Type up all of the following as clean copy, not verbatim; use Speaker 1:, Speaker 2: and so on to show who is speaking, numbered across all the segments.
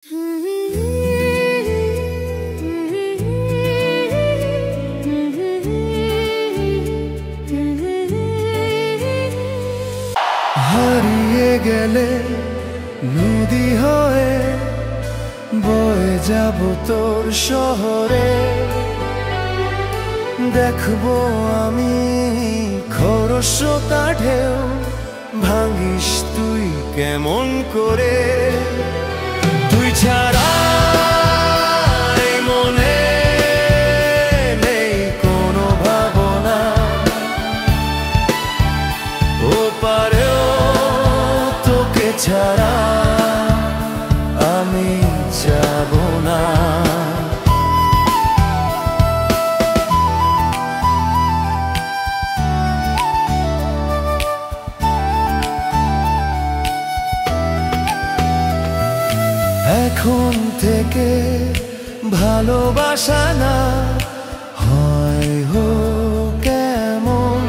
Speaker 1: হারিয়ে গেলে নদী হয়ে বয়ে যাব তোর শহরে, দেখবো আমি খরস্রোতা ঢেউ, ভাঙিস তুই কেমন করে। তুই ছাড়া এই মনে নেই কোনো ভাবনা, ও পারেও তোকে ছাড়া আমি যাব না। এখন থেকে ভালোবাসা না হয় হোক কেমন,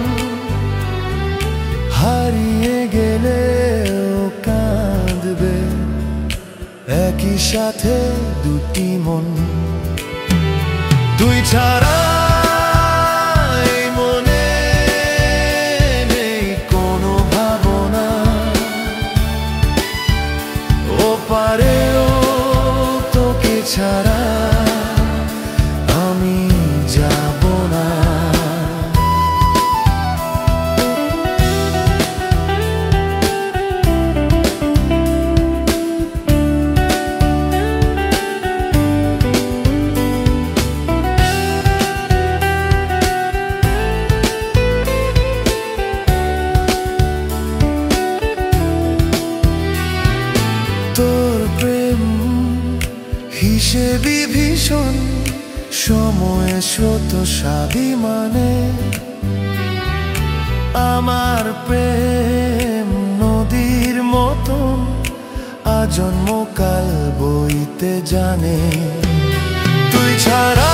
Speaker 1: হারিয়ে গেলেও কাঁদবে একই সাথে দুটি মন। তুই ছাড়া এই মনে নেই কোনো ভাবনা, ও পারেও তোকে ছাড়া আমি যাব না। তোর প্রেম হিসেবে ভীষণ সময় স্রোত স্বাভিমানে, আমার প্রেম নদীর মতন আজন্মকাল বইতে জানে। তুই ছাড়া